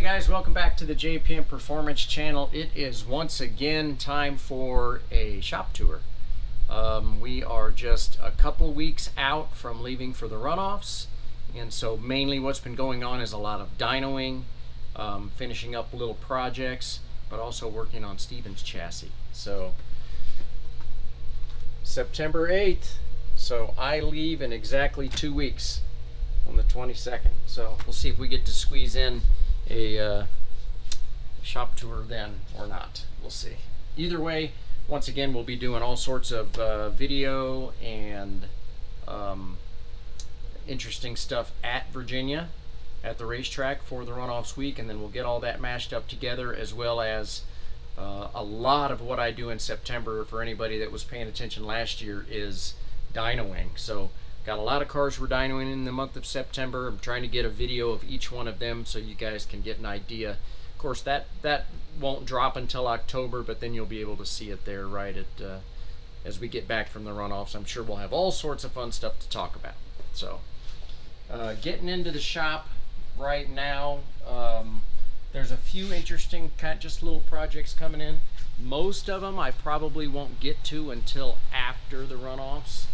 Hey guys, welcome back to the JPM Performance channel. It is once again time for a shop tour. We are just a couple weeks out from leaving for the runoffs, and so mainly what's been going on is a lot of dynoing, finishing up little projects, but also working on Steven's chassis. So September 8th, so I leave in exactly 2 weeks on the 22nd. So we'll see if we get to squeeze in a shop tour then or not. We'll see. Either way, once again, we'll be doing all sorts of video and interesting stuff at Virginia at the racetrack for the Runoffs week, and then we'll get all that mashed up together, as well as a lot of what I do in September, for anybody that was paying attention last year, is dynoing. So got a lot of cars we're dynoing in the month of September. I'm trying to get a video of each one of them so you guys can get an idea. Of course, that won't drop until October, but then you'll be able to see it there right at as we get back from the runoffs. I'm sure we'll have all sorts of fun stuff to talk about. So getting into the shop right now, there's a few interesting just little projects coming in. Most of them I probably won't get to until after the runoffs.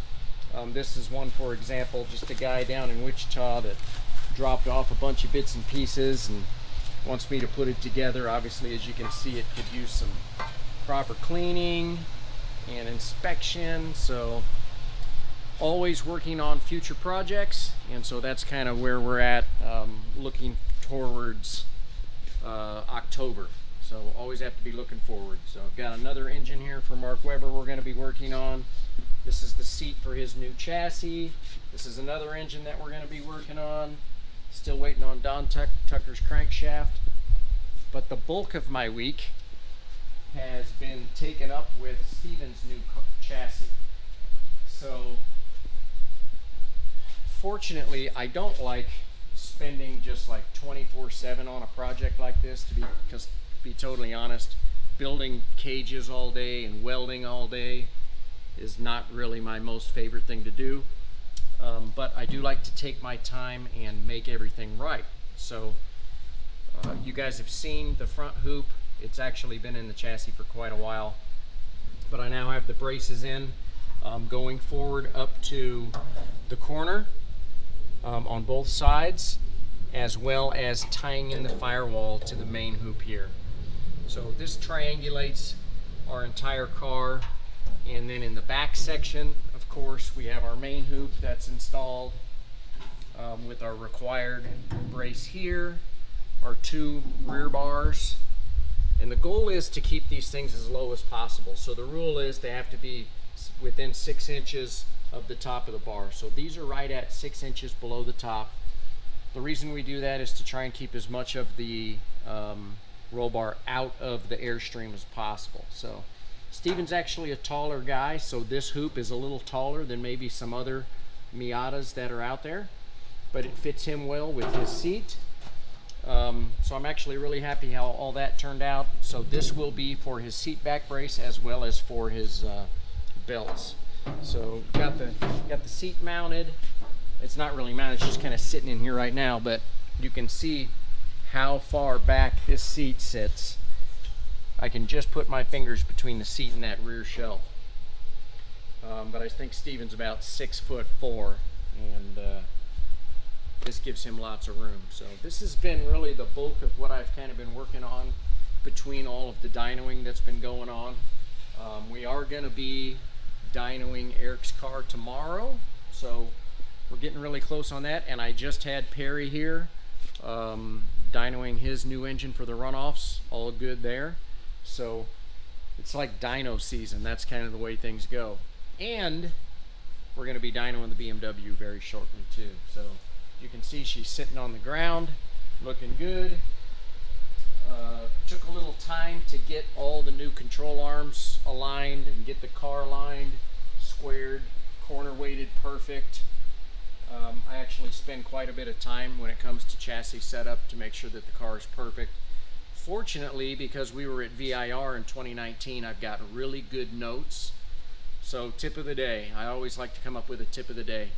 This is one, for example, just a guy down in Wichita that dropped off a bunch of bits and pieces and wants me to put it together. Obviously, as you can see, it could use some proper cleaning and inspection. So always working on future projects, and so that's kind of where we're at, looking towards October. So always have to be looking forward. So I've got another engine here for Mark Webber we're going to be working on. This is the seat for his new chassis. This is another engine that we're going to be working on. Still waiting on Don Tucker's crankshaft. But the bulk of my week has been taken up with Steven's new chassis. So fortunately, I don't like spending just like 24/7 on a project like this, to be totally honest. Building cages all day and welding all day is not really my most favorite thing to do, but I do like to take my time and make everything right. So you guys have seen the front hoop. It's actually been in the chassis for quite a while, but I now have the braces in, going forward up to the corner on both sides, as well as tying in the firewall to the main hoop here. So this triangulates our entire car. And then in the back section, of course, we have our main hoop that's installed with our required brace here, our two rear bars. And the goal is to keep these things as low as possible. So the rule is they have to be within 6 inches of the top of the bar. So these are right at 6 inches below the top. The reason we do that is to try and keep as much of the roll bar out of the airstream as possible. So Steven's actually a taller guy, so this hoop is a little taller than maybe some other Miatas that are out there, but it fits him well with his seat. So I'm actually really happy how all that turned out. So this will be for his seat back brace as well as for his belts. So got the seat mounted. It's not really mounted, it's just kind of sitting in here right now, but you can see how far back this seat sits. I can just put my fingers between the seat and that rear shelf. But I think Steven's about 6'4", and this gives him lots of room. So this has been really the bulk of what I've kind of been working on between all of the dynoing that's been going on. We are going to be dynoing Eric's car tomorrow, so we're getting really close on that. And I just had Perry here dynoing his new engine for the runoffs. All good there. So it's like dyno season. That's kind of the way things go. And we're going to be dynoing the BMW very shortly too. So you can see she's sitting on the ground, looking good. Took a little time to get all the new control arms aligned and get the car aligned, squared, corner weighted perfect. I actually spend quite a bit of time when it comes to chassis setup to make sure that the car is perfect. Fortunately, because we were at VIR in 2019, I've got really good notes. So tip of the day, I always like to come up with a tip of the day.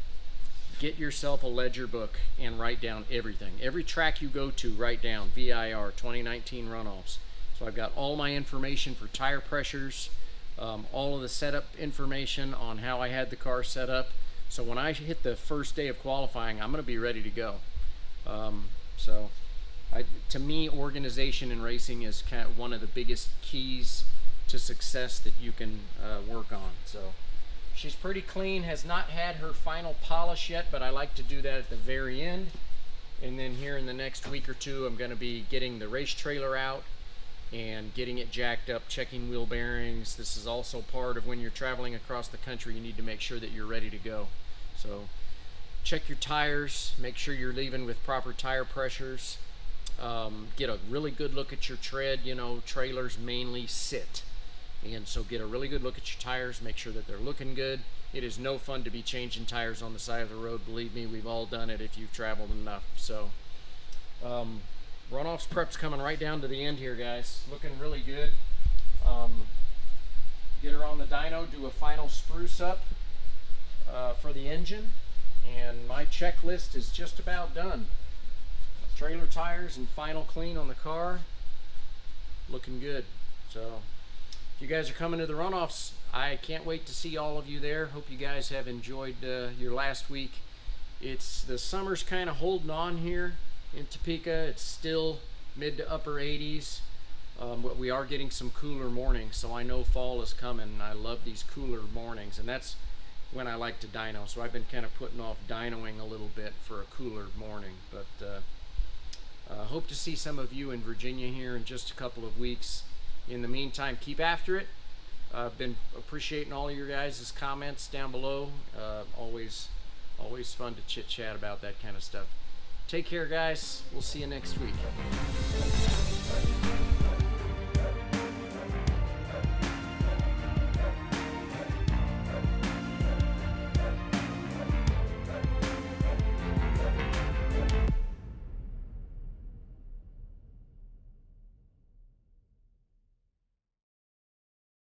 get yourself a ledger book and write down everything. Every track you go to, write down VIR 2019 Runoffs. So I've got all my information for tire pressures, all of the setup information on how I had the car set up. So when I hit the first day of qualifying, I'm going to be ready to go. To me, organization in racing is kind of one of the biggest keys to success that you can work on. So she's pretty clean, has not had her final polish yet, but I like to do that at the very end. And then here in the next week or two, I'm going to be getting the race trailer out and getting it jacked up, checking wheel bearings. This is also part of when you're traveling across the country, you need to make sure that you're ready to go. So check your tires, make sure you're leaving with proper tire pressures. Get a really good look at your tread. You know, trailers mainly sit. And so get a really good look at your tires, make sure that they're looking good. It is no fun to be changing tires on the side of the road. Believe me, we've all done it if you've traveled enough. So Runoffs prep's coming right down to the end here, guys. Looking really good. Get her on the dyno, do a final spruce up for the engine. And my checklist is just about done. Trailer tires and final clean on the car. Looking good. So if you guys are coming to the Runoffs, I can't wait to see all of you there. Hope you guys have enjoyed your last week. The summer's kind of holding on here in Topeka. It's still mid to upper 80s, but we are getting some cooler mornings, so I know fall is coming. I love these cooler mornings, and that's when I like to dyno. So I've been kind of putting off dynoing a little bit for a cooler morning, but hope to see some of you in Virginia here in just a couple of weeks. In the meantime, keep after it. I've been appreciating all of your guys' comments down below. Always fun to chit chat about that kind of stuff. Take care, guys. We'll see you next week.